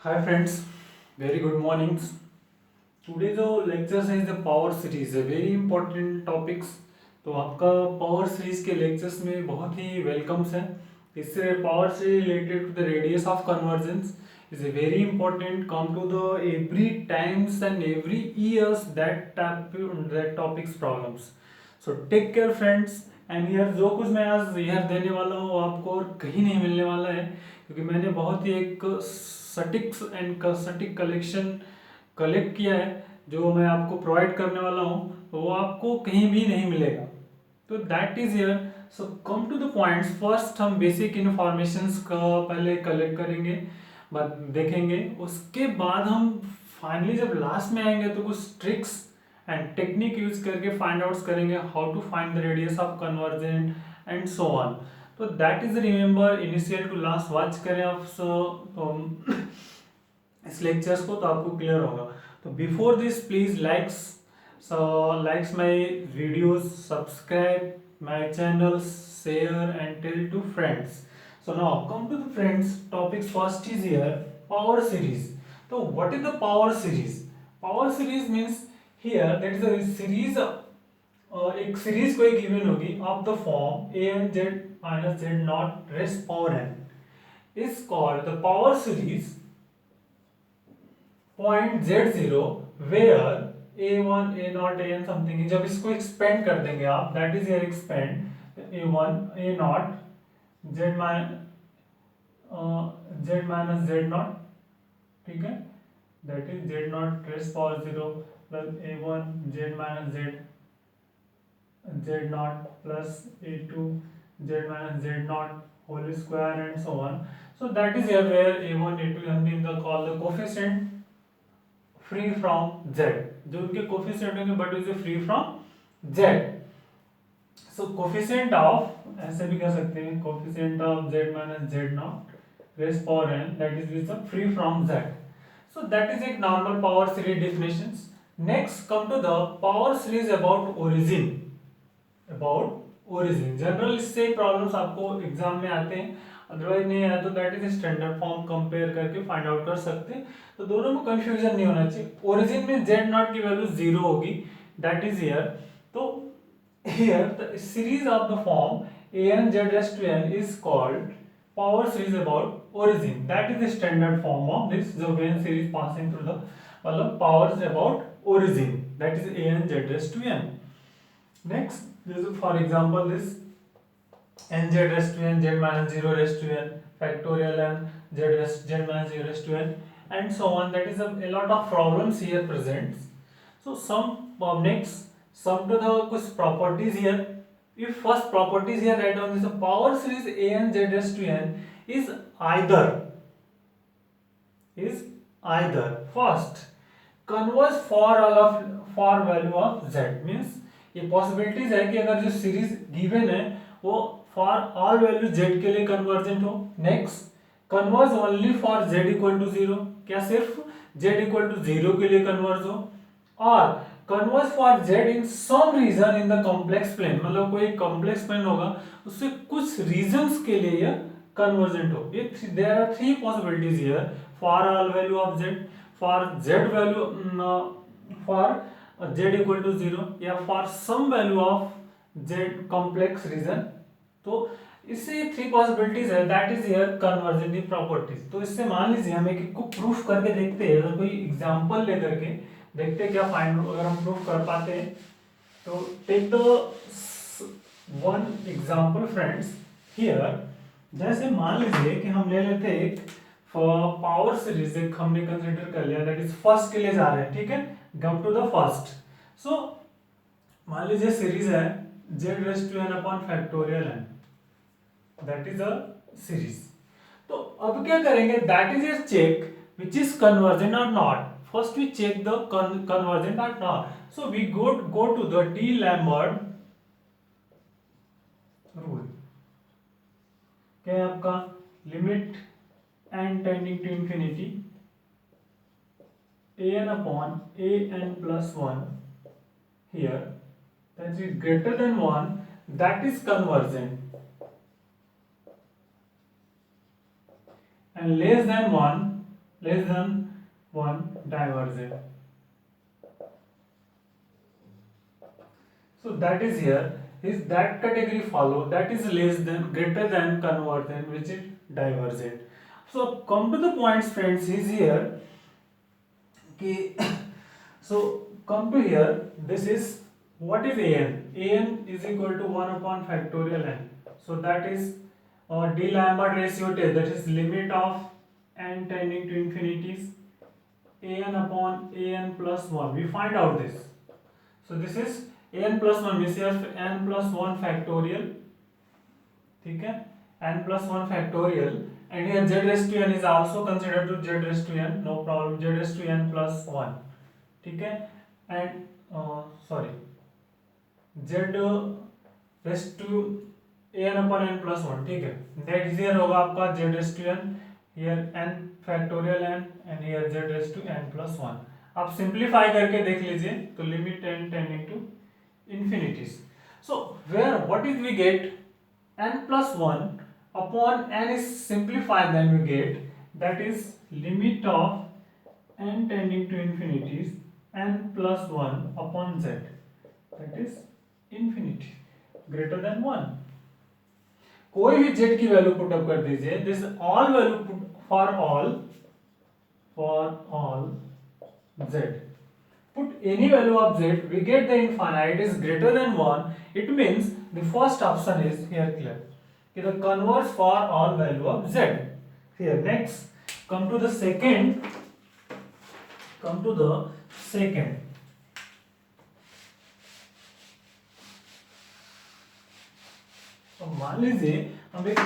Hi friends, very good mornings. Today जो lectures है the power series है very important topics. तो आपका power series के lectures में बहुत ही welcomes है. इससे power से related to the radius of convergence is a very important. Come to the every times and every years that topics problems. So take care friends. And यार जो कुछ मैं आज यार देने वाला हूँ आपको और कहीं नहीं मिलने वाला है क्योंकि मैंने बहुत ही एक सटीक कलेक्शन कलेक्ट किया है जो मैं आपको प्रोवाइड करने वाला हूँ तो वो आपको कहीं भी नहीं मिलेगा. तो that is here. So come to the points. First हम बेसिक इन्फॉर्मेशंस का पहले कलेक्ट करेंगे, बाद देखेंगे. उसके बाद हम फाइनली जब लास्ट में आएंगे तो कुछ ट्रिक्स एंड टेक्निक यूज करके फाइंड आउट करेंगे how to find the radius of convergent and so on. तो that is remember initial to last watch करें आप इस लेक्चर्स को तो आपको क्लियर होगा. तो before this please likes my videos, subscribe my channel, share and tell to friends. So now come to the friends topics. First is here power series. So what is the power series? Power series means here that is a series. एक series कोई given होगी of the form a n z minus z naught raised power n is called the power series point z zero where a one a naught a n something. जब इसको expand कर देंगे आप that is your expand a one a naught z minus z naught. ठीक है, that is z naught raised power zero plus a one z minus z z naught plus a2 z minus z naught whole square and so on. So that is here where a1 a2 something the call the coefficient free from z. जो उनके coefficient होंगे but is free from z. So coefficient of ऐसे भी कह सकते हैं coefficient of z minus z naught raised power n that is with the free from z. So that is a normal power series definitions. Next come to the power series about origin. General इससे problems आपको exam में आते हैं, otherwise नहीं आया तो that is standard form compare करके find out कर सकते हैं. तो दोनों में कंफ्यूजन नहीं होना चाहिए. ओरिजिन में जेड नॉट की वैल्यू जीरो होगी दैट इज हियर. तो here the series of the form a n z raise to n is called power series about origin. That is the standard form of this जो when series passing through the मतलब powers about origin that is a n z raise to n. Next, this is for example this nz raised to n, z minus 0 raised to n, factorial n, z minus 0 raised to n, and so on. That is a lot of problems here present. So some to the कुछ properties here. If first properties here write down this power series a n z raised to n is either first converge for value of z means ये possibilities है कि अगर जो series given है वो for all value Z के लिए convergent हो. Next converge only for z equal to zero, क्या सिर्फ जेड इक्वल टू जीरो के लिए कन्वर्ज हो, और converge for z in some region in the complex plane मतलब कोई कॉम्प्लेक्स प्लेन होगा उससे कुछ रीजंस के लिए यह कन्वर्जेंट हो. ये there are three possibilities here for all value of z, for z value for z equal to 0 या for some value of z complex region. तो इससे थ्री पॉसिबिलिटीज है दैट इज हियर कन्वर्जेंटिव प्रॉपर्टीज. तो इससे मान लीजिए हम एक को प्रूफ करके देखते हैं, अगर कोई एग्जांपल लेकर के देखते हैं क्या फाइंड अगर हम प्रूफ कर पाते हैं. तो take the one example friends here. जैसे मान लीजिए कि हम ले लेते हैं एक पावर सीरीज एक हमने कंसीडर कर लिया दैट इज फर्स्ट के लिए जा रहे हैं. ठीक है, come to the first. So मान लीजिए सीरीज है z raised to n upon factorial n, that is a series. तो अब क्या करेंगे that is a check which is convergent or not. First we check the convergent or not. So we go to the D-Lambert rule. क्या है आपका limit n tending to infinity an upon an plus 1 here that is greater than 1 that is convergent and less than 1 less than 1 divergent. So that is here is that category follow that is less than greater than convergent which is divergent. So come to the points friends is here कि so come to here this is what is an is equal to 1 upon factorial n. So that is d Lambert ratio test, that is limit of n tending to infinities an upon an plus 1 we find out this. So this is n plus 1 means here n plus 1 factorial ठीक है n plus 1 factorial and here z raised to n is also considered to z raised to n no problem z raised to n plus 1 ठीक है and sorry z raised to n upon n plus 1 ठीक है that is here होगा आपका z raised to n here n factorial n and here z raised to n plus 1 आप simplify करके देख लीजिए तो limit n tending to infinities. So where what is we get n plus 1 upon n is simplified then we get that is limit of n tending to infinities n plus 1 upon z that is infinity greater than 1. कोई भी z की value put up कर दीजिए this all value put for all z put any value of z we get the infinite is greater than 1 it means the first option is here clear the converse for all value of z. Here next come to the second तो मान लीजिए हम एक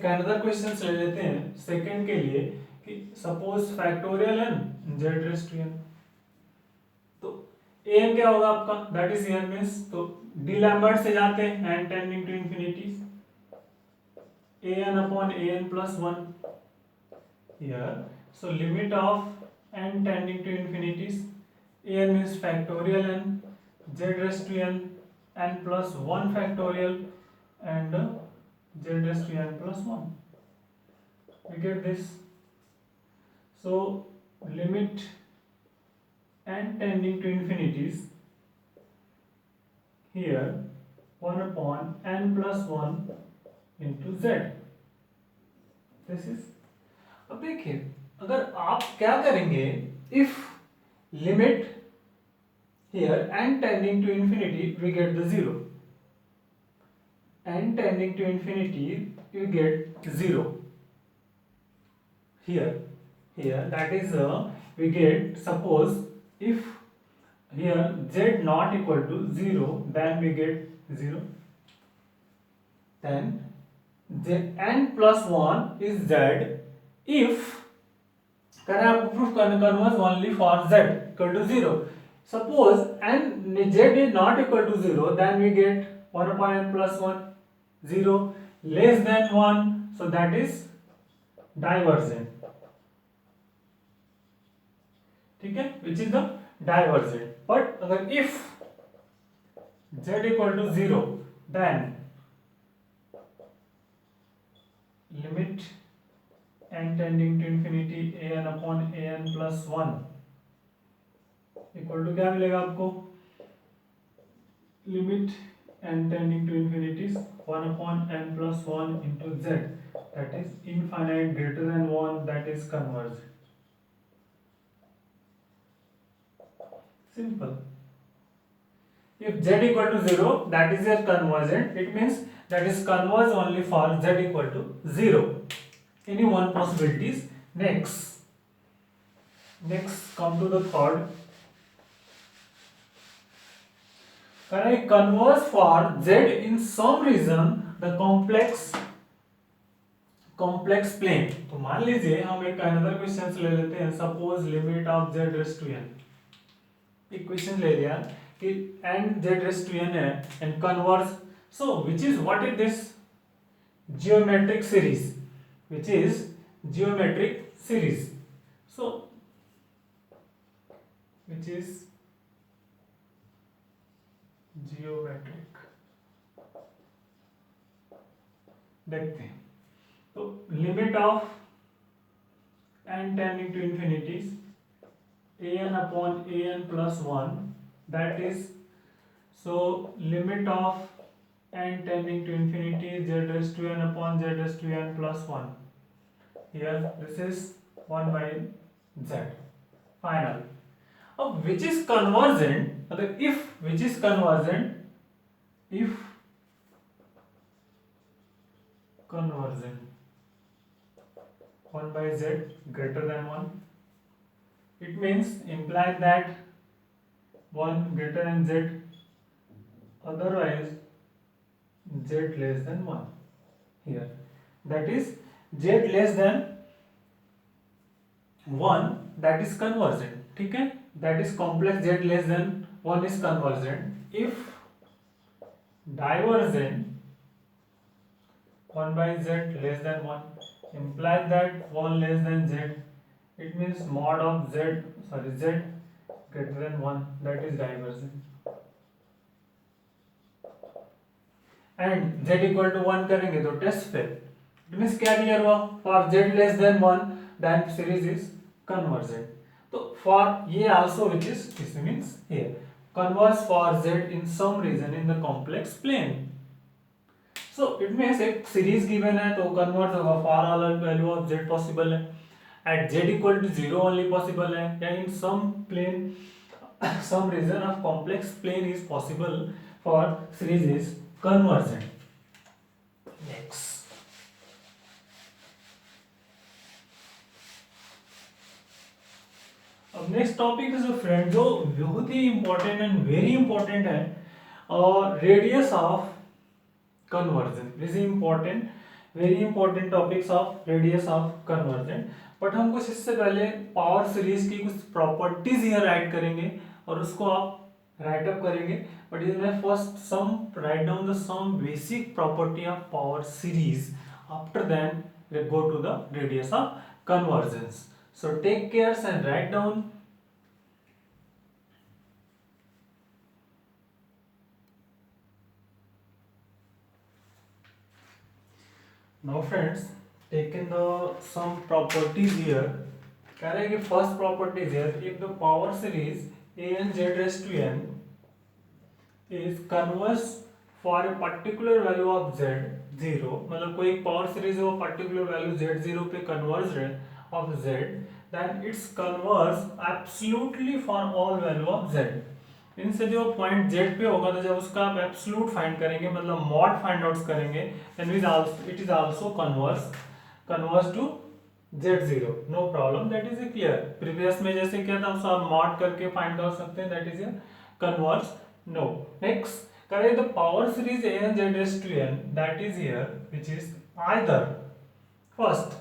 another question ले लेते हैं second के लिए कि suppose factorial n z raise to n तो an क्या होगा आपका दैट इज n मींस तो डी लैम्बर्ट से जाते हैं n tending to infinity an upon an plus 1 here so limit of n tending to infinities an means factorial n z raised to n plus 1 factorial and z raised to n plus 1 we get this. So limit n tending to infinities here 1 upon n plus 1 into z this is. अब देखिए अगर आप क्या करेंगे if limit here n tending to infinity we get the 0 n tending to infinity you get 0 here that is we get suppose if here z not equal to 0 then we get 0 then z n plus 1 is z if करें आपको proof करने converse only for z equal to 0 suppose n z is not equal to 0 then we get 1 upon n plus 1 0 less than 1 so that is divergent ठीक है which is the divergent but अगर if z equal to 0 then limit n tending to infinity an upon an plus 1 equal to क्या मिलेगा आपको limit n tending to infinities 1 upon n plus 1 into z that is infinite greater than 1 that is convergent. Simple. If z equal to 0 that is your convergent it means that is converge only for z equal to 0 any one possibilities. Next come to the third. Can I converge for z in some region the complex plane? तो मान लीजिए हम एक another question ले लेते हैं suppose limit of z raise to n एक question ले लिया कि n z raise to n है and converge so which is what is this geometric series which is geometric series so which is geometric देखते हैं तो limit of n tending to infinity an upon an plus 1, that is, so limit of n tending to infinity z raised to n upon z raised to n plus 1. Here this is 1 by z final. अब which is convergent, अगर if which is convergent, if convergent 1 by z greater than 1, it means implies that 1 greater than z, otherwise z less than 1 here, that is z less than 1, that is convergent. ठीक है, that is complex z less than 1 is convergent if divergent 1 by z less than 1 implies that 1 less than z, it means mod of z greater than 1, that is divergent. and z equal to 1 करेंगे तो test fail. It means क्या clear हुआ, for z less than 1 then series is convergent. तो for ये also which is this means here converge for z in some region in the complex plane. So it means एक series given है तो converge होगा for all value of z possible है, at z equal to 0 only possible है, या in some plane some region of complex plane is possible for series is convergent. Next, अब next topic is friend जो बहुत ही important and very important है, radius of conversion. This is important, very important topics of radius of conversion. But हम कुछ इससे पहले power series की कुछ प्रॉपर्टीज यहाँ राइट करेंगे और उसको आप राइट अप करेंगे. बट इसमें first some write down the some basic property of power series, after then we go to the radius of convergence. So take care and write down. Now friends, taken the some properties here. कह रहे हैं कि first property is here, if the power series a n z raised to n is converse for a particular value of z 0, मतलब कोई एक power series है वो particular value z0 पे कन्वर्ज है of z, then it's converse absolutely for all value of z. इनसे जो point z पे होगा तो जब उसका आप एब्सोल्यूट फाइंड करेंगे, मतलब मॉड फाइंड आउट करेंगे, then it is also converse to z0, no problem, that is clear. Previous में जैसे क्या था उसको आप मॉड करके फाइंड कर सकते हैं, that is converse. No, next करें the power series a n z raised to n, that is here, which is either first,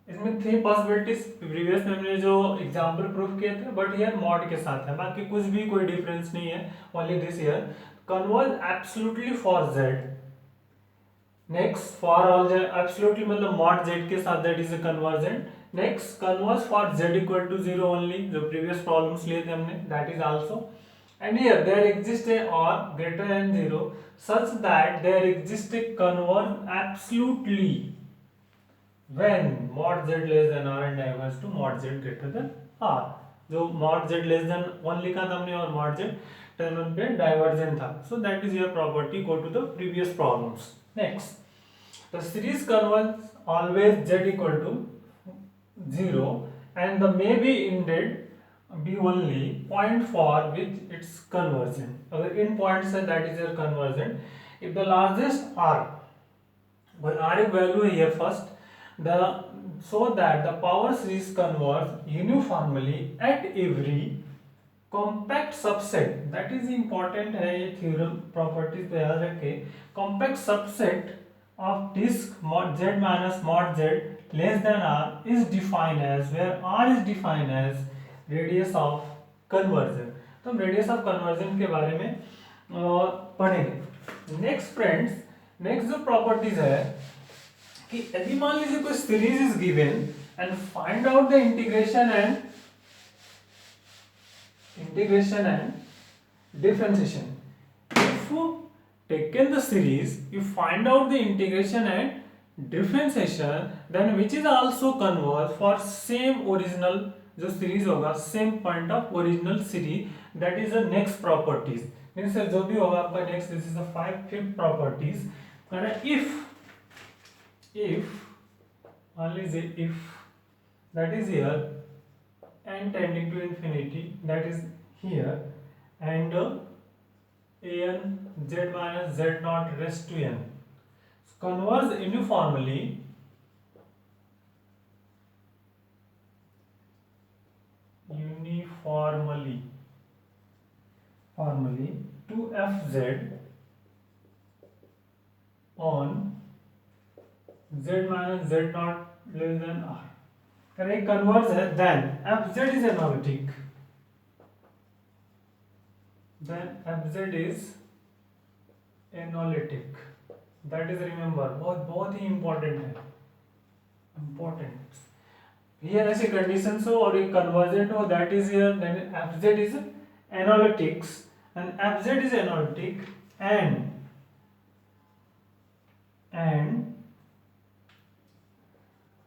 इसमें 3 पॉसिबिलिटीज प्रीवियस में हमने जो एग्जांपल प्रूफ किए थे, बट हियर मॉड के साथ है, बाकी कुछ भी कोई डिफरेंस नहीं है, only this here converge absolutely for z. Next for all z absolutely मतलब मॉड z के साथ, that is a convergent. Next converge for z equal to 0 only, जो प्रीवियस प्रॉब्लम्स लिए थे हमने, that is also. And here there exists a or greater than 0 such that there exists a converge absolutely when mod z less than r and diverges to mod z greater than r. जो mod z less than 1 लिखा था हमने और mod z term पे divergent था. So that is your property. Go to the previous problems. Next, the series converge always z equal to 0 and the may be indeed be only point for which it's convergent. अगर इन points है that is your convergent. If the largest r, but r एक value है ये first, the so that the power series converge uniformly at every compact subset, that is important है, ये theorem properties पे याद रखें. compact subset of disk mod z minus mod z less than r is defined as, where r is defined as radius of convergence. तो हम radius of convergence के बारे में पढ़ेंगे. नेक्स्ट फ्रेंड्स, नेक्स्ट जो प्रॉपर्टीज है कि यदि मान लीजिए कोई series is given and find out the integration and differentiation. If taken the series, you find out the integration and differentiation then which is also converge for same original जो series होगा same point of original series that is the next properties means जो भी होगा आपका next this is the fifth properties and if only the if that is here n tending to infinity that is here and an z minus z naught raised to n converge uniformly formally to fz on z minus z naught less than r correct converge है then fz is analytic that is remember बहुत बहुत ही important है important here ऐसे conditions हो और एक convergent हो that is here then fz is analytics and fz is analytic and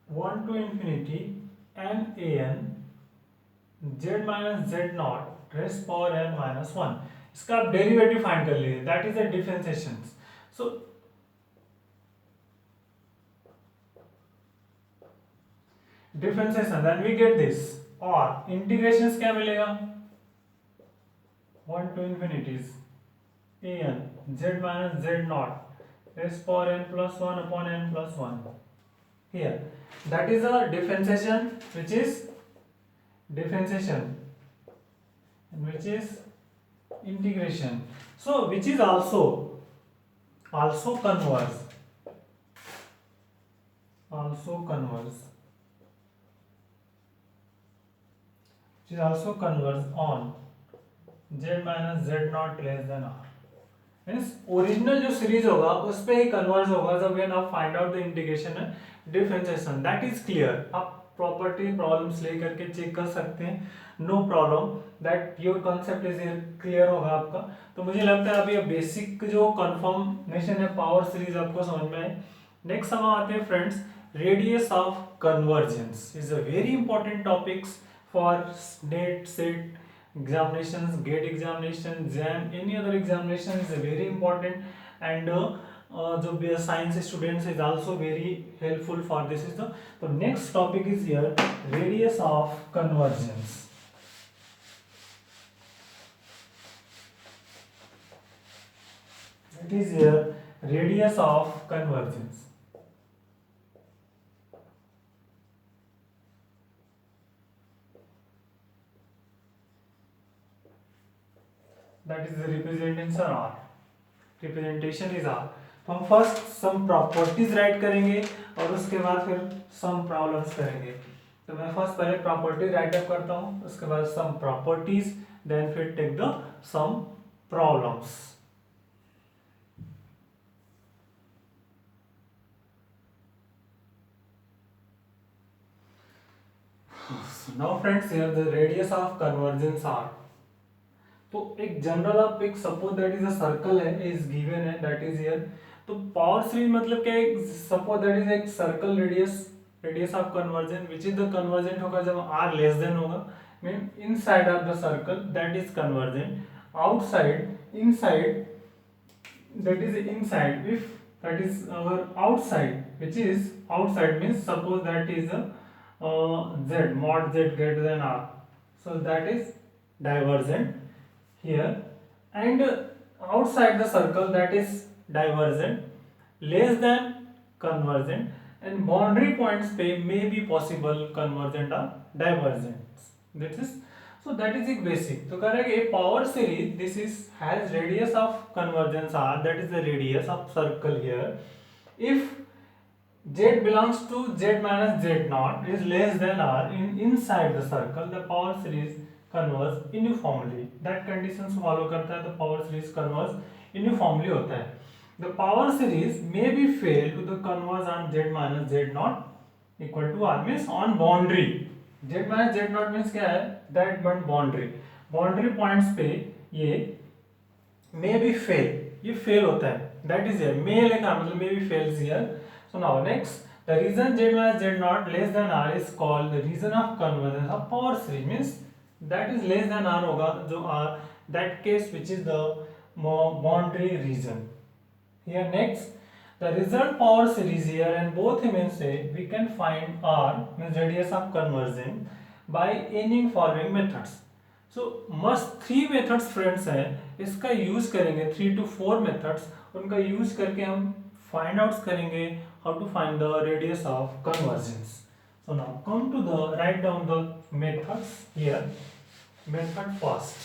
1 to infinity n an z minus z naught raised power n minus 1 इसका आप डेरिवेटिव फाइंड कर लीजिए that is the differentiation so differentiation then we get this और integrations क्या मिलेगा 1 to infinities an z minus z naught raised power n plus 1 upon n plus 1 here that is a differentiation which is differentiation and which is integration so which is also converge which is also converge on z minus z naught less than r means original जो series होगा उस पे ही converge होगा जब when आप find out the integration and differentiation that is clear आप property problems लेकर के चेक कर सकते हैं no problem that your concept is clear होगा आपका तो मुझे लगता है अभी बेसिक जो कंफर्मेशन है पावर सीरीज आपको समझ में आए नेक्स्ट हम आते हैं friends radius of convergence is a very important topics for net set examinations gate examination jam any other examination is very important and जो science students is also very helpful for this is the next topic is here radius of convergence it is here radius of convergence that is the representation R representation is R तो हम first some properties right करेंगे और उसके बाद फिर some problems करेंगे तो मैं फर्स्ट पहले प्रॉपर्टी राइट अप करता हूँ उसके बाद सम प्रॉपर्टीज देन फिर take the some problems now friends here the radius of convergence r तो एक जनरल आप एक suppose that is a circle है इज गिवन है दैट इज हियर तो पावर सीरीज मतलब क्या है सपोज दैट इज एक circle radius of convergence which is the convergent होगा जब r लेस देन होगा mean inside of the circle that is convergent outside inside that is inside if that is our outside which is outside means suppose that is z mod z greater than r so that is divergent here and outside the circle that is divergent less than convergent and boundary points पे may be possible convergent or divergent that is so that is the basic तो कह रहे हैं कि power series this is has radius of convergence r that is the radius of circle here if z belongs to z minus z naught is less than r inside the circle the power series converge uniformly that conditions follow करता है तो power series converge uniformly होता है the power series may be fail to the converge on z minus z naught equal to r means on boundary z minus z naught means क्या है that but boundary points पे ये may be fail ये fail होता है that is here may लिखा मतलब may be fails here So now next, the region z minus z naught less than r is called the region of convergence of power series. Means that is less than r होगा जो r, that case which is the boundary region. Here next, the result power series here and both means say we can find r means radius of convergence by any following methods. So must 3 methods friends है, इसका use करेंगे 3 to 4 methods, उनका use करके हम find out करेंगे how to find the radius of convergence. So now come to the write down the methods here. Method first.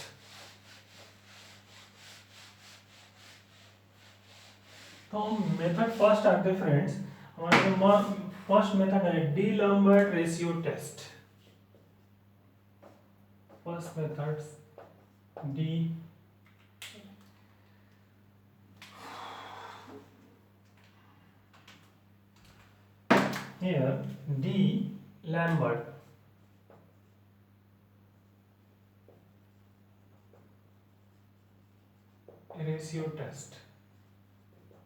तो method first आते friends, हमारे फर्स्ट मेथड है D'Alembert ratio test. First methods D here D Lambert ratio test.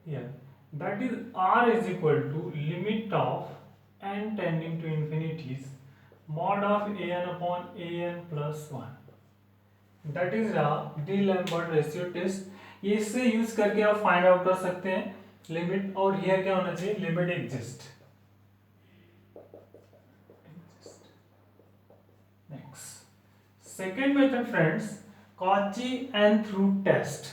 Here that is R is equal to limit of n tending to infinities mod of an upon an plus 1. That is D Lambert ratio test. ये इससे use करके आप find out कर सकते हैं limit, और here क्या होना चाहिए, limit exist. Next, second method friends, Cauchy and through test.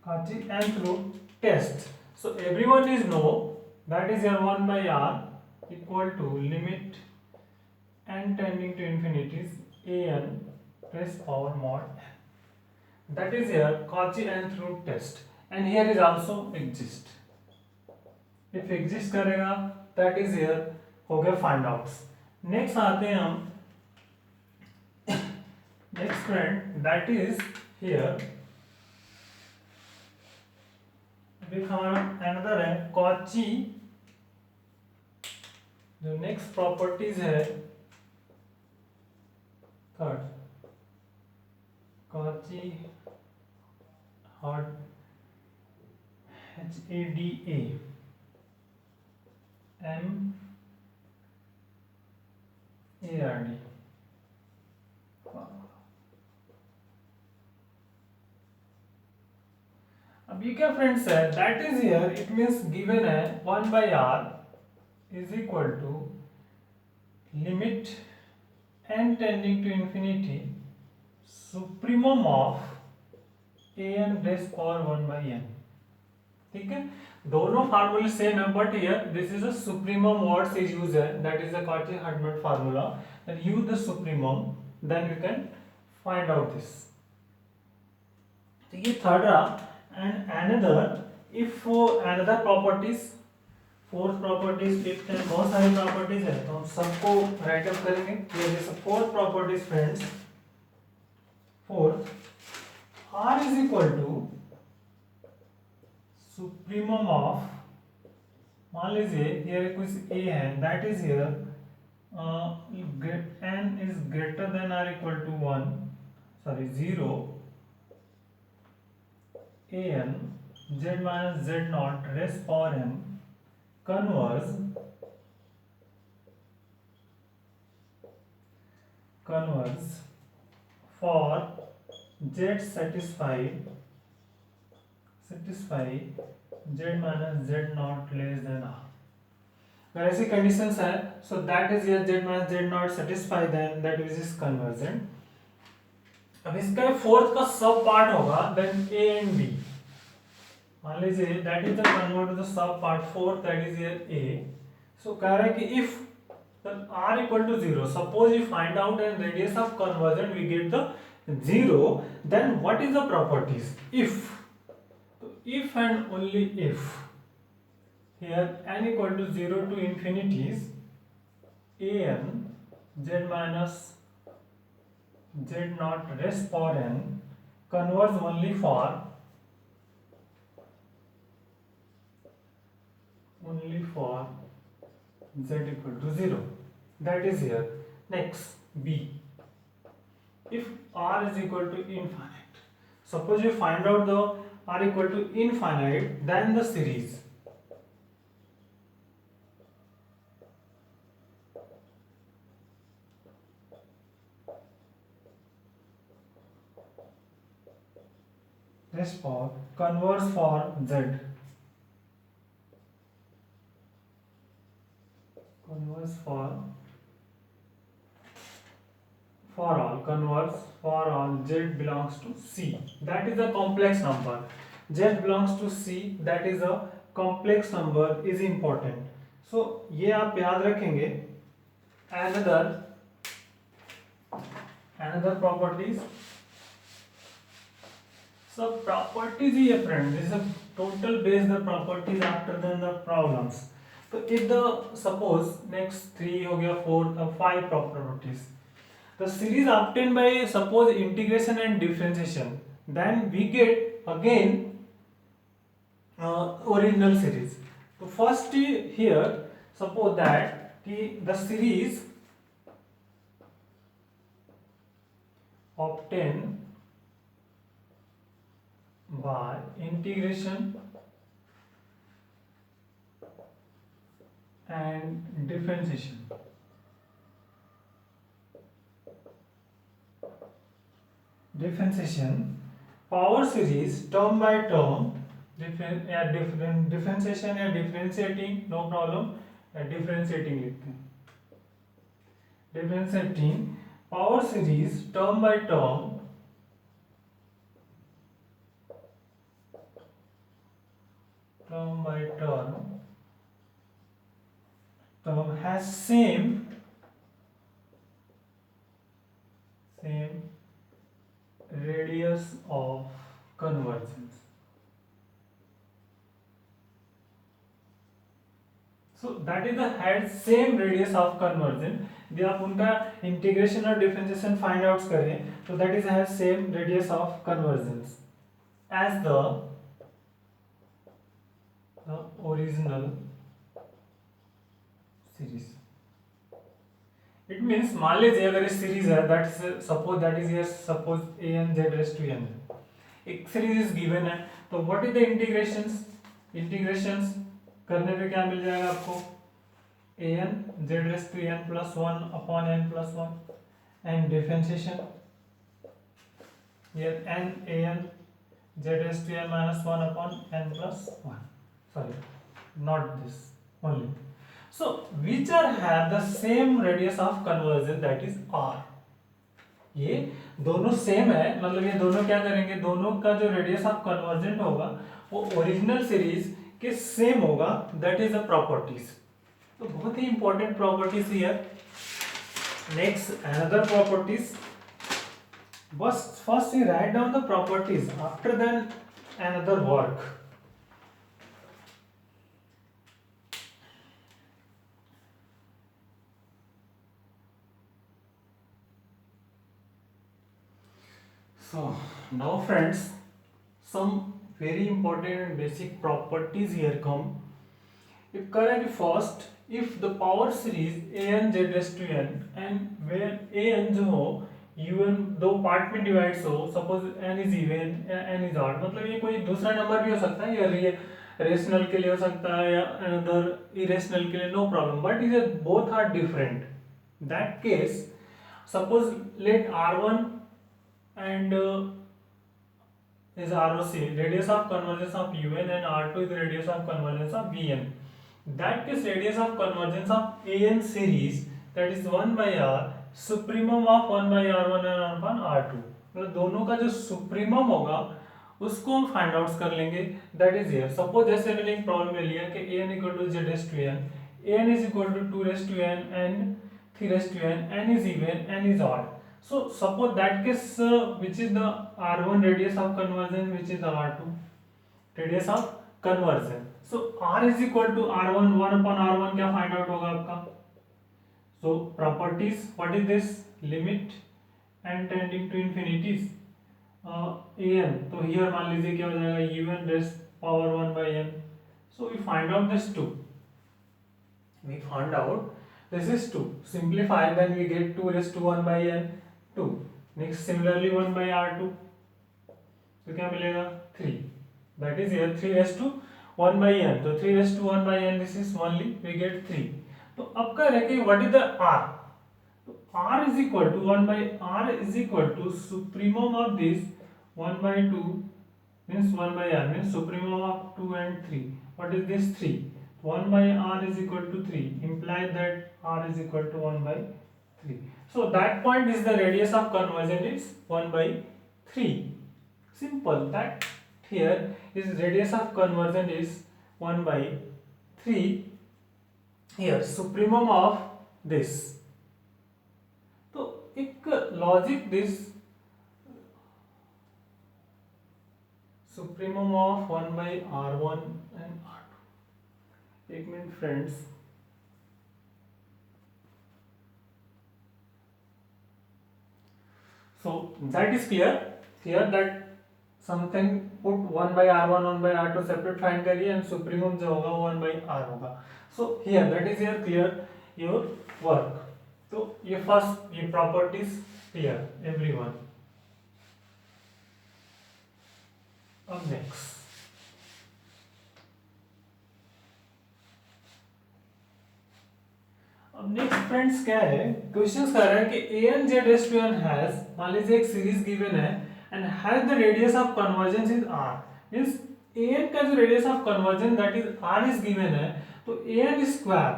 Cauchy and through test. So everyone is know that is your 1 by r equal to limit n tending to infinities an raised power mod n. That is here Cauchy and through test. And here is also exist. If exist करेगा that is here हो गया find outs. Next आते हैं हम next friend, that is here अभी हमारा another है Cauchy. जो next properties है third Cauchy hard HADA MARD. अब ये क्या फ्रेंड्स है, that is here it means given है 1 by r is equal to limit n tending to infinity supremum of an raised power 1 by n. ठीक है, दोनों फार्मूले सेम है but here this is a supremum words is used है, that is the Cauchy-Hartman formula, that use the supremum then we can find out this. तो ये third रहा. And another if another properties, fourth properties, fifth है, बहुत सारी properties है तो हम सबको राइट अप करेंगे. ये जैसे fourth properties friends, fourth r is equal to supremum of, मान लीजिए here कुछ a है, that is here n is greater than or equal to 1, sorry 0 an z minus z naught raised power n converge for z satisfy z minus z naught less than r. अगर ऐसी conditions है so that is here z minus z naught satisfy then that is convergent. अब इसका fourth का सब part होगा then a and b. मान लीजिए that is the convert to the sub part fourth, that is here a. So कह रहा है कि if the r equal to 0, suppose we find out and radius of convergent we get the 0, then what is the properties? If and only if here n equal to 0 to infinities an z minus z naught raised power n converge only for z equal to 0, that is here. Next b, if r is equal to infinite. Suppose you find out the r equal to infinite, then the series. This for converse for z. Converse for all z belongs to C. That is a complex number. Z belongs to C. That is a complex number is important. So ये आप याद रखेंगे. Another properties. So properties ही है friend. This is a total base the properties after then the problems. तो if the suppose next 3 हो गया 4 अब 5 properties. The series obtained by suppose integration and differentiation, then we get again original series. So first here suppose that the series obtained by integration and differentiation. Power series term by term, differentiation या differentiating, no problem, differentiating लिखते हैं. Differentiating power series term by term has same radius of convergence. So that is the had same radius of convergence. यदि आप उनका integration और differentiation find out करें तो that is has same radius of convergence as the original series. It means मान लीजिए अगर इस सीरीज है that suppose that is here suppose an z raised to n, एक सीरीज इज गिवन है तो व्हाट इज द इंटीग्रेशंस करने पे क्या मिल जाएगा आपको an z raised to n plus 1 upon n plus 1 and differentiation here n an z raised to n minus 1 upon n plus 1. Sorry, not this only. So which are have the same radius of convergence, that is r. ये दोनों same है, मतलब ये दोनों क्या करेंगे, दोनों का जो रेडियस ऑफ कन्वर्जेंट होगा वो ओरिजिनल सीरीज के सेम होगा, दैट इज द प्रॉपर्टीज. तो बहुत ही important properties here. Next another properties, बस first you write down the properties, after then another work. So now friends, some very important and basic properties here come. If correct first, if the power series an z raised to n and where an जो हो un दो part में divides हो, suppose n is even n is odd, मतलब ये कोई दूसरा number भी हो सकता है, या रेशनल के लिए हो सकता है या अनदर इरेशनल के लिए, no problem, but is both are different. That case suppose let r1 and is ROC, radius of convergence of UN, and R2 is the radius of convergence of VN. That case radius of convergence of AN series, that is 1 by R supremum of 1 by R1 and 1 upon R2. मतलब दोनों का जो supremum होगा उसको हम find out कर लेंगे, that is here. Suppose जैसे मैंने एक प्रॉब्लम ले लिया कि an equal to z raise to n, an is equal to 2 raise to n and 3 raise to n, n is even, n is odd. So suppose that case which is the R1 radius of convergence, which is the R2 radius of convergence. So R is equal to R1, 1 upon R1 क्या find out होगा आपका. So properties, what is this, limit n tending to infinities an, तो here मान लीजिए क्या हो जाएगा un raised power 1 by n. So we find out this 2. We found out this is 2. Simplify, then we get 2 raised to 1 by n 2. Next similarly 1/r2, तो क्या मिलेगा 3, that is here 3 raise to 1/n, तो 3 raise to 1/n this is only we get 3। तो अब कह रहे कि what is the r, तो r is equal to 1/r is equal to supremum of this 1/2 means 1/r means supremum of 2 and 3, what is this 3, 1/r is equal to 3 implies that r is equal to 1/3, so that point is the radius of convergence is 1/3, simple, that here is radius of convergence is 1/3, here supremum of this, तो एक logic this supremum of 1/r1 and r2, एक minute friends, so that is clear here that something put 1/r1 1/r2 separate find करिए and supremum जो होगा 1/r होगा, so here that is here clear your work, तो ये first ये properties clear everyone. अब next friends क्या है, क्वेश्चन कर रहा है कि an z raised to n has, मान लीजिए एक सीरीज गिवन है and has the radius of convergence is r, means an का जो radius of convergence that is r is given है, तो an square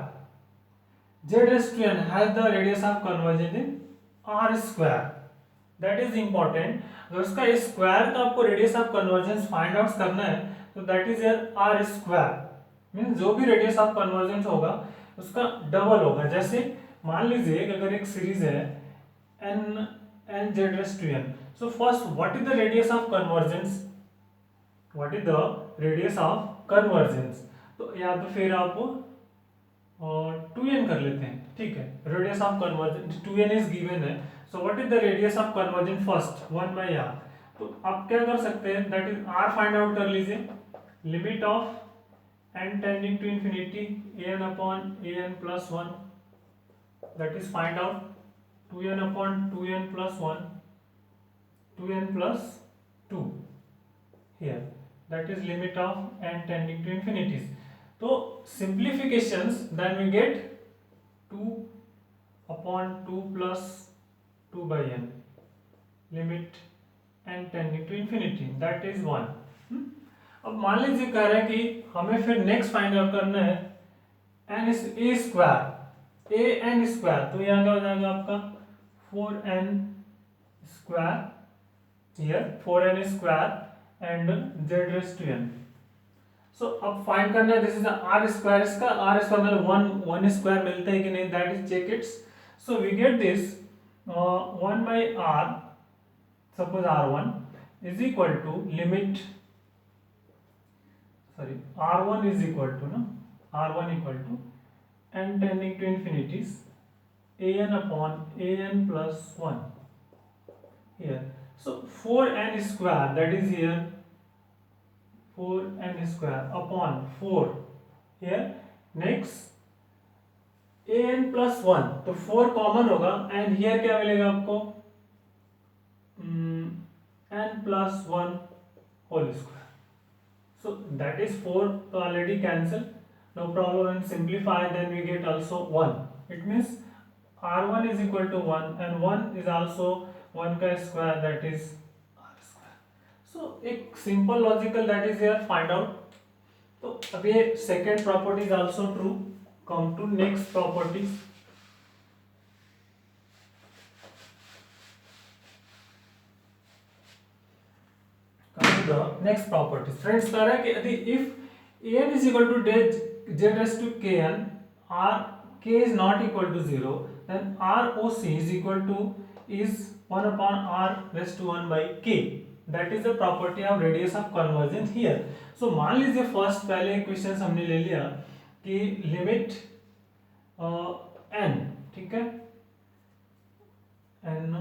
z raised to n has the radius of convergence in r square, that is important। अगर उसका square का आपको radius of convergence find out करना है तो that is r square, means जो भी रेडियस ऑफ कन्वर्जेंस होगा उसका डबल होगा। जैसे मान लीजिए कि अगर एक सीरीज है n z raised to n, so first what is the radius of convergence, what is the radius of convergence, तो या तो फिर आप और 2n कर लेते हैं, ठीक है, radius of convergence 2n is given है, so what is the radius of convergence first 1/r, तो आप क्या कर सकते हैं that is r find out कर लीजिए, limit of n tending to infinity an upon an plus 1, that is find out 2n upon 2n plus 1 2n plus 2 here, that is limit of n tending to infinity, तो simplifications then we get 2 upon 2 plus 2/n limit n tending to infinity, that is 1। अब मान लीजिए कह रहे हैं कि हमें फिर नेक्स्ट फाइंड आउट करना है n is a square a n square, तो यहाँ क्या हो जाएगा आपका 4n square, here 4n square and z raised to n, सो अब फाइंड करना है दिस इज r स्क्वायर, इसका r स्क्वायर मतलब 1 स्क्वायर मिलता है कि नहीं, that is check it's, so we get this 1/r suppose r1 is equal to limit, sorry r1 is equal to ना r1 equal to n tending to infinities an upon an plus 1 here, so 4n square that is here 4n square upon 4 here, next an plus 1, तो 4 common होगा and here क्या मिलेगा आपको n plus 1 whole square, so that is 4 तो already cancel, no problem, and simplify then we get also 1, it means r1 is equal to 1 and 1 is also 1 का square, that is so एक simple logical that is here find out, तो अब ये second property is also true, come to next property, come to the next property friends, कह रहा है कि यदि if an is equal to z raised to kn r k is not equal to 0 then roc is equal to is 1 upon r raised to 1 by k, that is the property of radius of convergence here। so मान लीजिए first पहले question हमने ले लिया कि limit n, ठीक है, n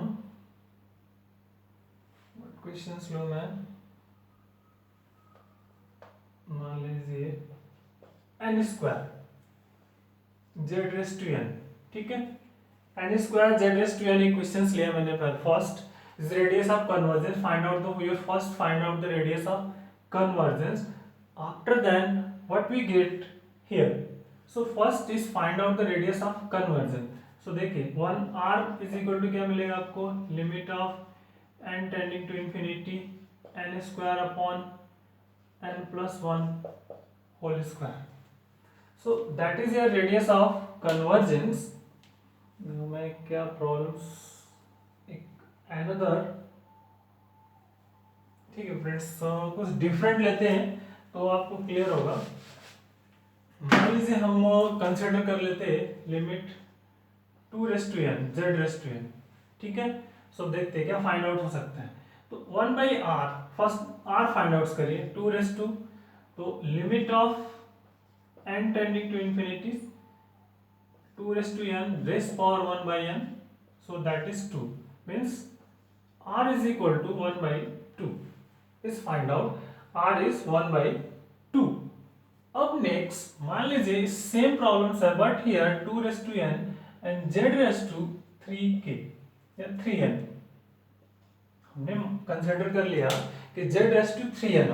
question लो मैं, मान लीजिए n square z raised to n, ठीक है, n square z raised to n question लिया मैंने first, is radius of convergence. Find out the, you first find out the radius of convergence. After then what we get here, so first is find out the radius of convergence. So देखिए 1r is equal to क्या मिलेगा आपको, limit of n tending to infinity n square upon n plus 1 whole square. So that is your radius of convergence. मैं क्या problems एक another, ठीक है friends, कुछ डिफरेंट लेते हैं तो आपको क्लियर होगा. मान लीजिए हम कंसिडर कर लेते हैं लिमिट 2n z, ठीक है. सो देखते हैं क्या फाइंड आउट हो सकता है. तो 1/r, first r find out करिए, 2, तो limit of n tending to infinity 2n raise power 1/n, so that is 2, means r is equal to 1/2. इस फाइंड आउट r is 1/2. अब नेक्स्ट मान लीजिए सेम प्रॉब्लम है but here 2n and z3k या 3n. हमने consider कर लिया कि z3n.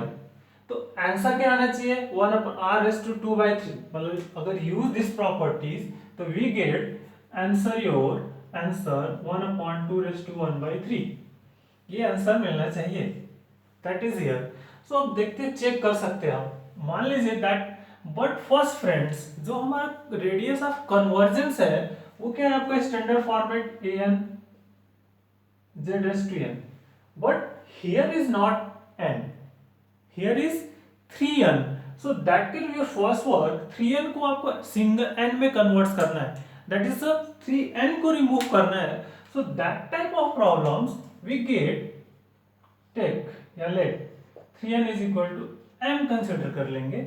तो आंसर क्या आना चाहिए, 1/r/2/3. मतलब अगर यूज दिस प्रॉपर्टीज तो we get answer, your answer 1/2/1/3. ये आंसर मिलना चाहिए, दैट इज हियर. सो अब देखते, चेक कर सकते हैं आप. मान लीजिए दैट, बट फर्स्ट फ्रेंड्स जो हमारा रेडियस ऑफ कन्वर्जेंस है वो क्या है आपका standard format an z/n, but here is not n, here is 3n. So that can be your first work. 3n को आपको सिंगल n में कन्वर्ट करना है, दैट इज 3n को रिमूव करना है. So that type of problems we get, take या let 3n is equal to m consider कर लेंगे,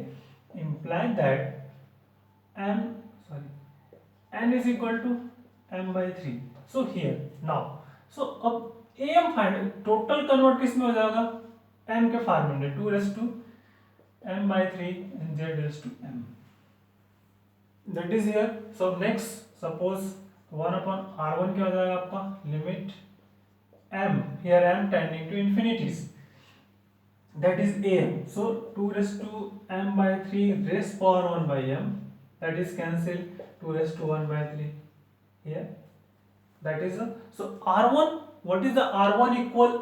imply that n is equal to m/3. so here now, so अब am find, total convert किस में हो जाएगा, m के form में, 2m/3 and z/m. that is here. so next suppose 1/r1 क्या हो जाएगा आपका, limit m, here m tending to infinities, that is am. so 2m/3 raised power 1/m, that is cancel, 2 1/3 here, that is so r1, what is the r1 equal,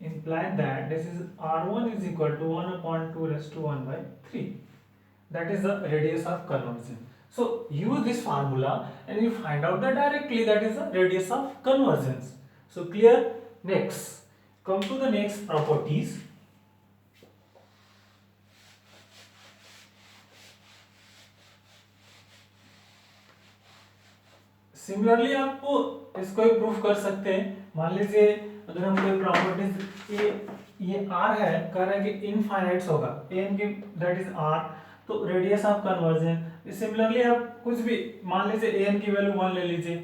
imply that this is r1 is equal to 1/2/1/3. that is the radius of convergence. so use this formula and you find out that directly that is the radius of convergence. so clear. Next, come to the next properties. Similarly आपको इसको ही proof कर सकते हैं. मान लीजिए अगर हम कोई प्रॉपर्टीज, ये r है, कह रहा है कि इनफाइनाइट्स होगा, an की दैट इज r, तो रेडियस ऑफ कन्वर्जन. सिमिलरली आप कुछ भी मान लीजिए an की वैल्यू 1 ले लीजिए,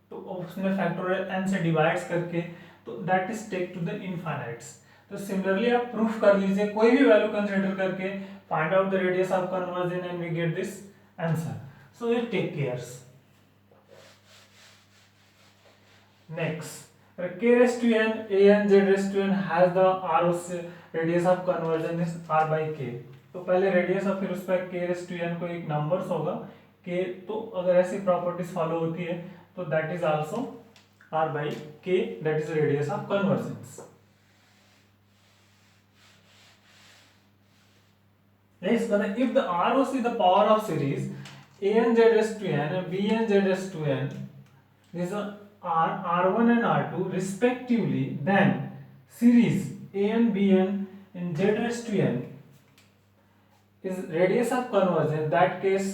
तो उसमें फैक्टोरियल n से डिवाइड्स करके, तो that is take to the infinites. तो सिमिलरली आप प्रूफ कर लीजिए, कोई भी वैल्यू कंसीडर करके find out the radius of convergence and we get this answer. So ये take cares. Next, k raised to n, an z raised to n has the ROC radius of conversion is r/k. तो पहले radius और फिर उस पर k raised to n को एक numbers होगा k, तो अगर ऐसी प्रॉपर्टीज फॉलो होती है तो that is also r/k, that is radius of convergence. Next, if the ROC is the power of series an z raised to n and bn z raised to n, this is r1 and r2 respectively, then series an bn in z raised to n is radius of convergence. that case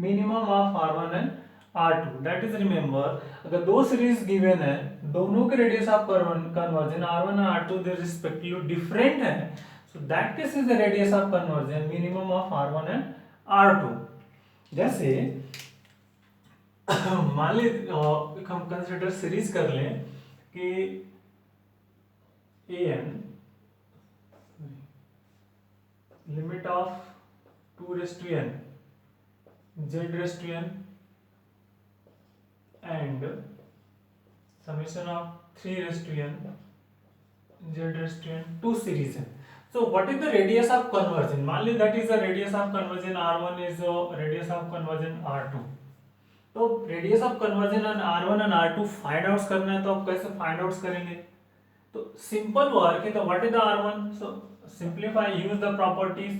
minimum of r1 and r2, that is remember अगर दो series given है, दोनों के radius of conversion r1 और r2 दे respectively different है, so that case is the radius of convergence minimum of r1 and r2. जैसे मान लीजिए हम कंसिडर सीरीज कर लें कि an limit of 2n z n and summation of 3 raised to n z raised to n 2 series है. So what is the radius of conversion? मान ली that is the radius of conversion r1 is the radius of conversion r2. तो radius of conversion on r1 and r2 find out करना है, तो आप कैसे find out करेंगे? तो simple work है. तो what is the r1? So simplify, use the properties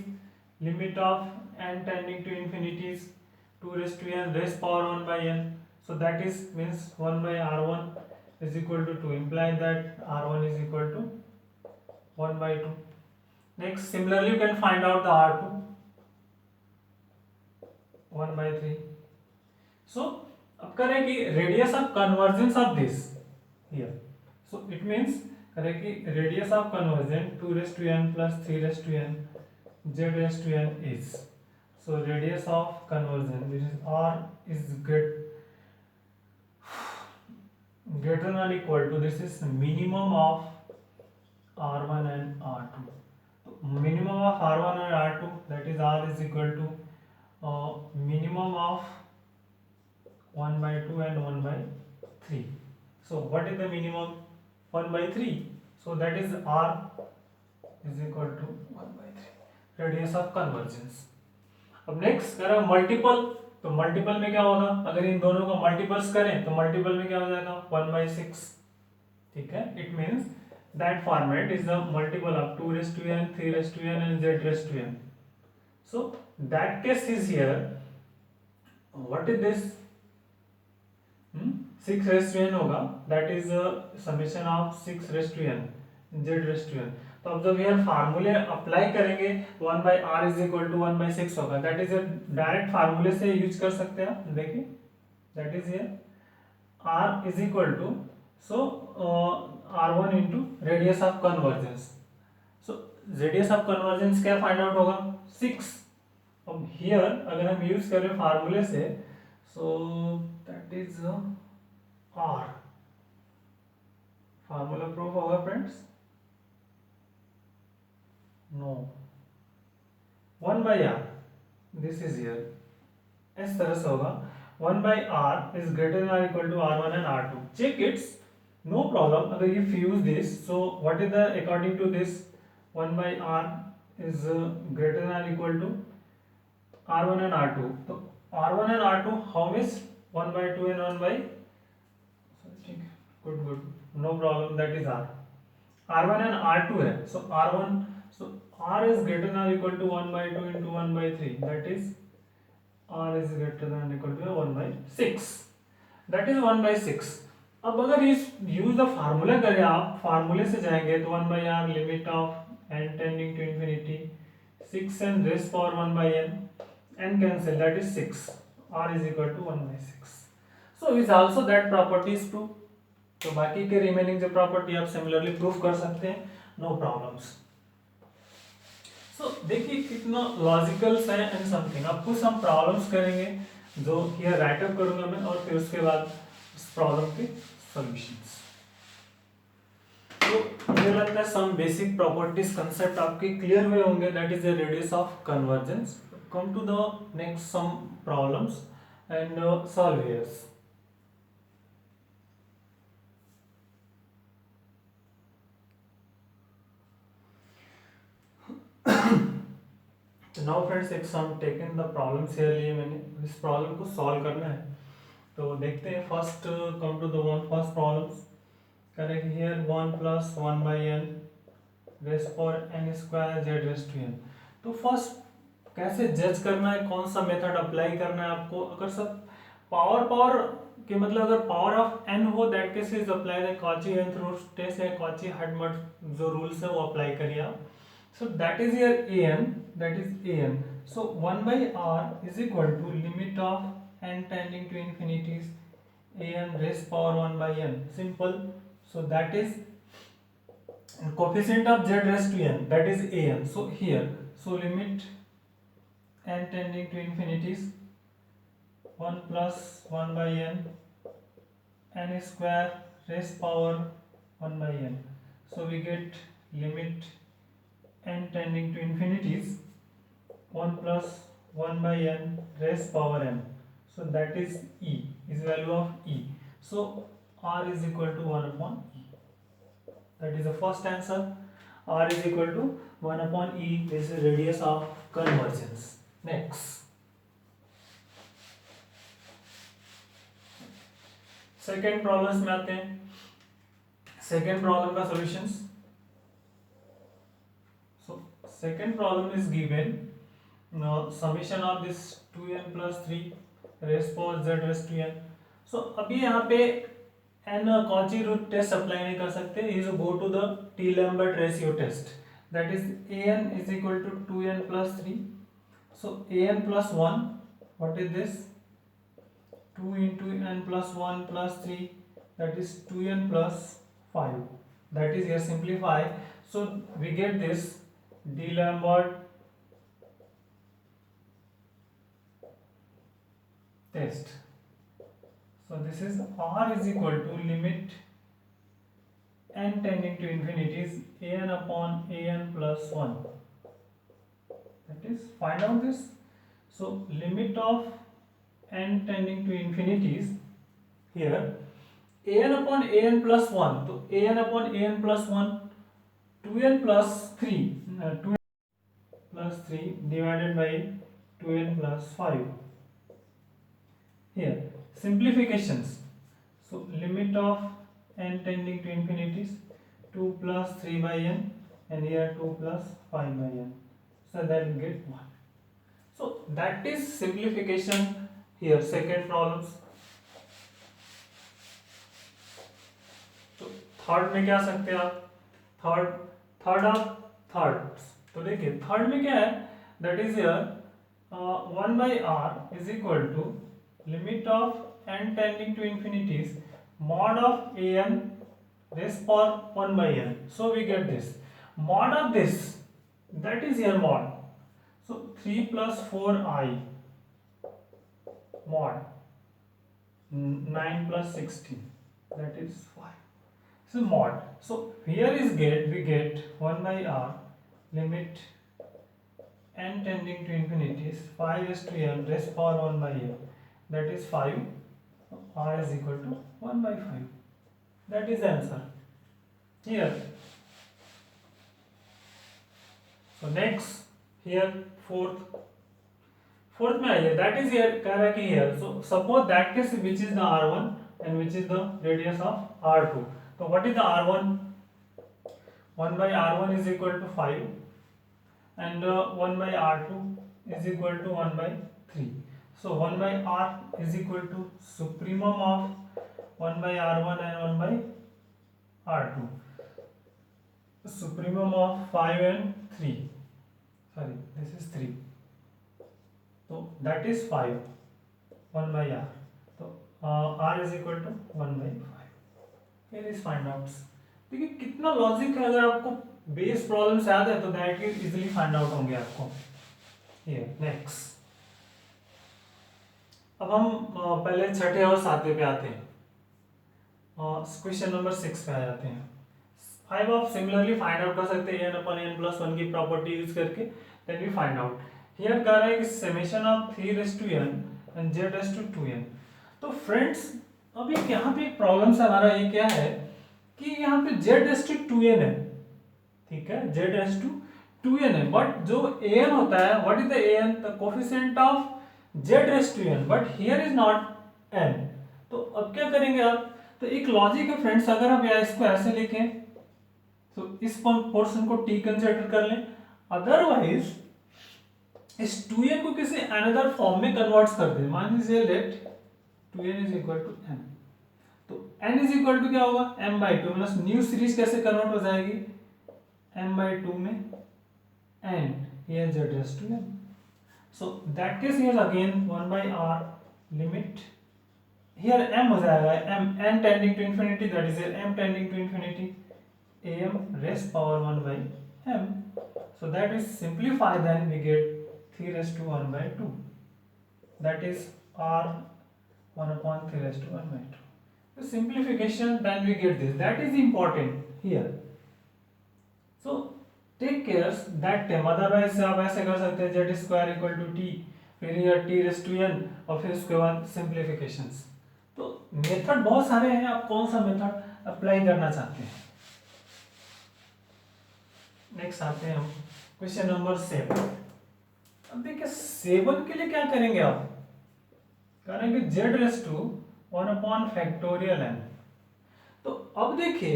limit of n tending to infinity is 2 raised to n raised power 1 by n. So that is means 1 by r1 is equal to 2, imply that r1 is equal to 1 by 2. Next, similarly you can find out the r2, 1 by 3. So अब करें कि radius of convergence of this here. So it means करें कि radius of convergence 2 raised to n plus 3 raised to n z raised to n is, so radius of convergence, which is r, is greater than or equal to, this is minimum of r1 and r2. So minimum of r1 and r2, that is r is equal to minimum of 1 by 2 and 1 by 3. So what is the minimum? 1 by 3. So that is r is equal to 1 by 3, radius of convergence. अब next करें multiple. तो multiple में क्या होगा? अगर इन दोनों को multiples करें तो मल्टीपल में क्या हो जाएगा? 1 by 6. ठीक है, it means that format is the multiple of 2 raised to n, 3 raised to n and z raised to n. So that case is here. What is this? 6 raised to n होगा, that is summation of 6 raised to n z raised to n. तो अब जब यार फार्मूले apply करेंगे 1 by r is equal to 1 by 6 होगा. That is direct फार्मूले से यूज कर सकते हैं आप. देखिए that is here r is equal to, so r1 into radius of convergence. So radius of convergence क्या फाइंड आउट होगा? 6. अब हियर अगर हम यूज करें फार्मूले से, so that is r. Formula proof होगा friends? No, 1 by r, this is here. इस तरह से होगा 1 by r is greater than or equal to r1 and r2. Check it, no problem. अगर if you use this, so what is the, according to this 1 by r is greater than or equal to r1 and r2. तो r1 and r2 how much? 1 by 2 and 1 by, good, no problem, that is r. r1 and r2 है, so r1, so r is greater than or equal to 1 by 2 into 1 by 3, that is r is greater than or equal to 1 by 6, that is 1 by 6. अब अगर इस use the formula करें आप, फार्मूले से जाएंगे तो 1 by r limit of n tending to infinity 6 and raised power 1 by n cancel, that is 6, r is equal to 1 by 6. So is also that property is true. तो बाकी के remaining जो प्रॉपर्टी आप सिमिलरली प्रूफ कर सकते हैं, no problems. सो देखिए कितना लॉजिकल है एंड समथिंग. अब कुछ हम प्रॉब्लम्स करेंगे जो हियर राइट अप करूंगा मैं, और फिर उसके बाद इस प्रॉब्लम के सॉल्यूशंस. तो मुझे लगता है सम बेसिक प्रॉपर्टीज कंसेप्ट आपके क्लियर हुए होंगे. That is the radius of convergence. Come to the next some problems and solve here. तो नाउ फ्रेंड्स एक some taken the problems here लिए मैंने, इस प्रॉब्लम को सॉल्व करना है. तो देखते हैं. First come to the first problems. Correct here 1 plus 1 by n raised power n square z raised to n. तो फर्स्ट कैसे जज करना है, कौन सा मेथड अप्लाई करना है आपको. अगर सब पावर के मतलब अगर पावर ऑफ n हो, that case is apply the Cauchy nth root test या कॉची हर्ट्ज जो रूल्स है वो अप्लाई करिए आप. So that is here an, that is an. So 1 by r is equal to limit of n tending to infinity an raised power 1 by n. Simple. So that is coefficient of z raised to n, that is an. So here, so limit n tending to infinity 1 plus 1 by n square raised power 1 by n. So we get limit n tending to infinities 1 plus 1 by n raised power n. So that is e, is value of e. So r is equal to 1 upon e. That is the first answer. R is equal to 1 upon e. This is radius of convergence. Next, second problems में आते हैं. Second problem का solutions. So second problem is given. Now summation of this 2n plus 3 raised power z raised to n. So अभी यहाँ पे n Cauchy root test apply नहीं कर सकते. Is go to the T Lambert ratio test. That is an is equal to 2n plus 3. So an plus 1, what is this? 2 into n plus 1 plus 3, that is 2n plus 5. That is here simplify. So we get this d Lambert test. So this is r is equal to limit n tending to infinity is an upon an plus 1. That is, find out this. So limit of n tending to infinities here an upon an plus 1. तो an upon an plus 1, 2n plus 3, 2n plus 3 divided by 2n plus 5. Here simplifications. So limit of n tending to infinities 2 plus 3 by n, and here 2 plus 5 by n. So that will get 1. So that is simplification. Here second problems. तो third में क्या सकते हैं आप? Third. तो देखिए third में क्या है? That is here 1 by r is equal to limit of n tending to infinities mod of an raised power 1 by n. So we get this mod of this, that is here mod. So 3 plus 4i mod 9 plus 16, that is 5. So mod. So here is we get 1 by r limit n tending to infinities 5 is to n raised power 1 by n, that is 5. R is equal to 1 by 5. That is the answer here. So next here fourth में आइए. That is here कह रहा है कि here. So suppose that case which is the r1 and which is the radius of r2. तो what is the r1? 1 by r1 is equal to 5 and 1 by r2 is equal to 1 by 3. So 1 by r is equal to supremum of 1 by r1 and 1 by r2. Supremum of 5 and 3. Sorry, this is 3. तो that is 5 1 by r. तो r is equal to 1 by 5. Here is find outs. देखिए कितना logic है. अगर आपको base problems याद है तो that is easily find out होंगे आपको. Here next. अब हम पहले छठे और सातवें पे आते हैं. क्वेश्चन नंबर 6 पे आ जाते हैं. 5 आप सिमिलरली फाइंड आउट कर सकते हैं n upon n plus 1 की प्रॉपर्टी यूज करके. Then we find out. Here कह रहा है कि summation of 3 raised to n and z raised to 2n. तो फ्रेंड्स अभी यहाँ पे एक प्रॉब्लम से हमारा ये क्या है कि यहाँ पे z raised to 2n है. ठीक है, z raised to 2n है, बट जो an होता है what is the an? The coefficient of z raised to n, but here is not n. तो अब क्या करेंगे आप? तो एक लॉजिक है फ्रेंड्स. अगर आप यहाँ इसको ऐसे लिखें तो इस पोर्शन को t कंसीडर कर लें. अदरवाइज इस 2n को किसी अनदर फॉर्म में कन्वर्ट कर दें. मान लीजिए let 2n is equal to n. तो n इज इक्वल टू क्या होगा? m by 2 मतलब न्यू सीरीज कैसे कन्वर्ट हो जाएगी? m by 2 में and here z raised to n. So that case here again 1 by r limit here m हो जाएगा m n tending to infinity, that is m tending to infinity am raised power 1 by m. So that is simplify, then we get 3 raised to 1 by 2, that is r 1 upon 3 raised to 1 by 2. So simplification, then we get this. That is important here. So take care that term. Otherwise आप ऐसे कर सकते हैं z square equal to t, फिर here t raised to n और फिर उसके बाद simplifications. तो मेथड बहुत सारे हैं, आप कौन सा मेथड अप्लाई करना चाहते हैं। नेक्स्ट आते हैं हम क्वेश्चन नंबर 7। अब देखिए 7 के लिए क्या करेंगे आप, करेंगे जेड रेस टू 1/फैक्टोरियल एन। तो अब देखिए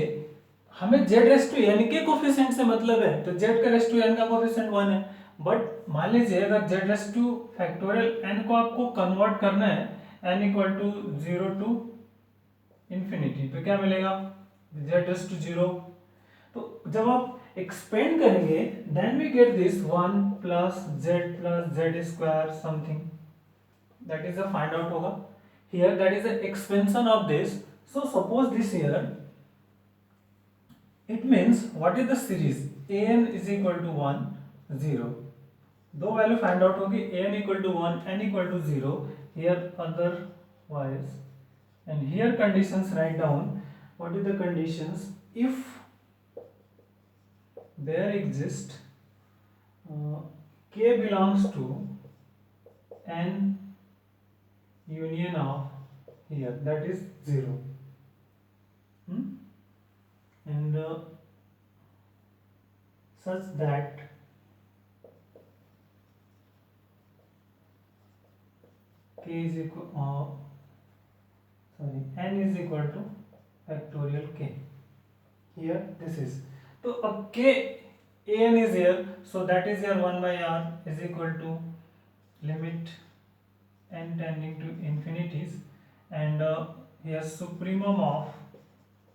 हमें जेड रेस टू एन के कोफिशिएंट से मतलब है, तो जेड का रेस टू एन का कोफिशिएंट 1 है। बट मान लीजिए अगर z raise to factorial n को आपको कन्वर्ट करना है n equal to 0 to infinity, तो क्या मिलेगा, जेड रेस टू 0। तो जब आप एक्सपेंड करेंगे then we get this 1 plus z square something, that is a find out होगा here, that is the expansion of this. So suppose this here, it means what is the series, an is equal to 1 0, दो value find out होगी, an equal to 1 n equal to 0, here otherwise, and here conditions write down, what is the conditions, if there exist k belongs to n union of here, that is 0, and such that k is equal n is equal to factorial k, here this is, तो अब k an is here, so that is here 1 by r is equal to limit n tending to infinities, and here supremum of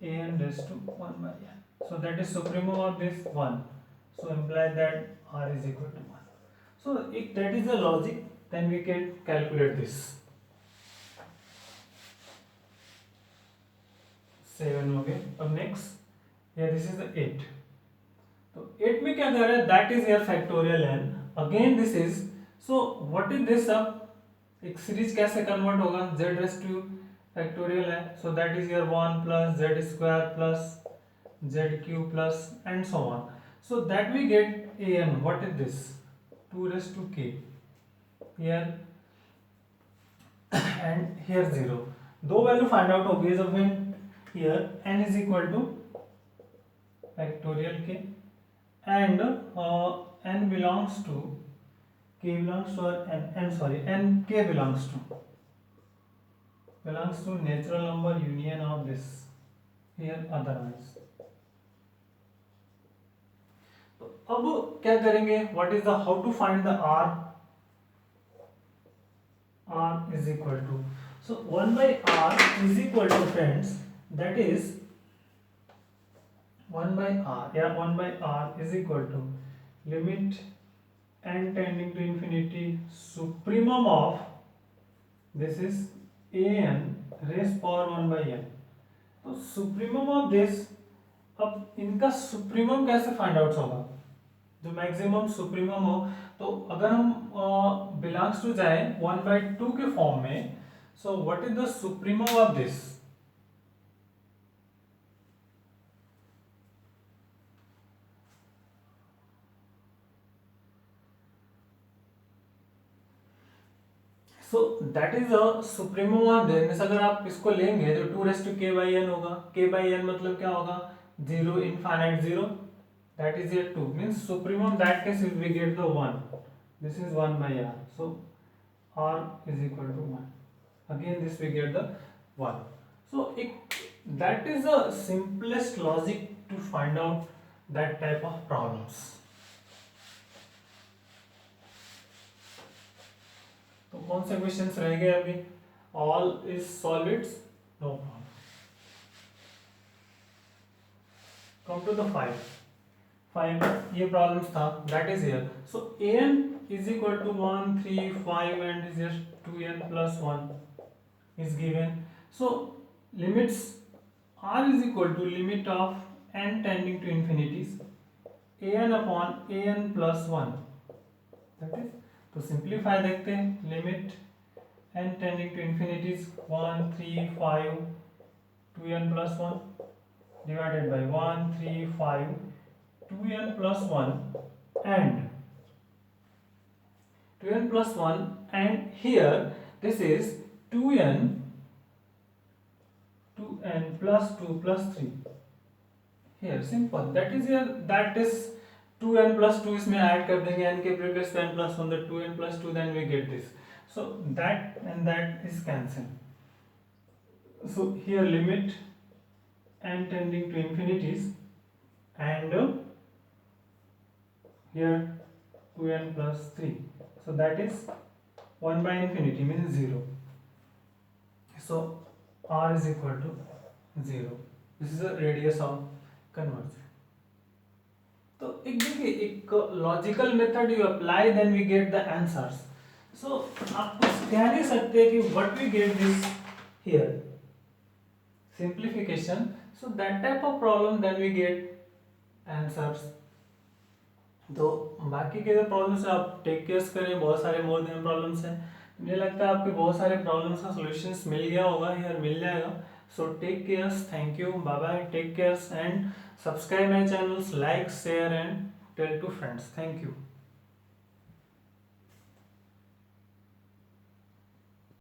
an raised to 1 by n, so that is supremum of this 1, so imply that r is equal to 1. So if that is the logic, then we can calculate this. 7 हो गए। अब next here this is the 8, तो 8 में क्या कर रहा है, that is here factorial n, again this is, so what is this, अब एक सीरीज कैसे कन्वर्ट होगा, z रेस टू फैक्टोरियल है, so that is here 1 plus z square plus z cube plus and so on, so that we get an, what is this, 2 raised to k here and here 0, दो value find out होगी, so when here n is equal to factorial k and n belongs to k belongs to n k belongs to natural number union of this here otherwise. तो अब क्या करेंगे, what is the, how to find the r is equal to, so 1 by r is equal to, friends, that is 1 by r, yeah, 1 by r is equal to limit n tending to infinity supremum of this is an raised power 1 by n, तो supremum of this, अब इनका supremum कैसे find out होगा, जो maximum supremum हो, तो अगर हम बिलोंग्स टू जाए 1 by 2 के फॉर्म में, so what is the supremum of this, so that is a supremum of this, अगर आप इसको लेंगे तो 2 raise to k by n होगा, k by n मतलब क्या होगा, 0 infinite 0, that is here 2 means supremum, that case we get the 1, this is 1 by r, so r is equal to 1, again this we get the 1, so that is the simplest logic to find out that type of problems. तो कौन से questions रह गए अभी, all is solid, no problem. come to the 5 ये problems था, that is here, so an is equal to 1 3 5 and is just 2n plus 1 is given, so limits r is equal to limit of n tending to infinities an upon an plus 1, that is, तो simplify देखते हैं, limit n tending to infinities 1 3 5 2n plus 1 divided by 1 3 5 2n plus 1 and 2n plus 1, and here this is 2n 2n plus 2 plus 3. Here simple, that is 2n plus 2 इसमें add कर देंगे n के previous n plus 1 the 2n plus 2, then we get this. So that and that is cancelled. So here limit n tending to infinities, and here 2n plus 3. So that is 1 by infinity means 0. So r is equal to 0. This is the radius of conversion. तो एक देखिए, एक logical method you apply then we get the answers. So आप कुछ कह नहीं सकते कि what we get this here simplification. So that type of problem then we get answers. तो बाकी के जो प्रॉब्लम्स है आप टेक केयर्स करें, बहुत सारे मोर देन प्रॉब्लम्स हैं. मुझे लगता है आपके बहुत सारे प्रॉब्लम्स का सॉल्यूशंस मिल गया होगा, यार मिल जाएगा. So take cares, thank you, bye bye, take cares, and subscribe my channels, like, share and tell to friends. Thank you.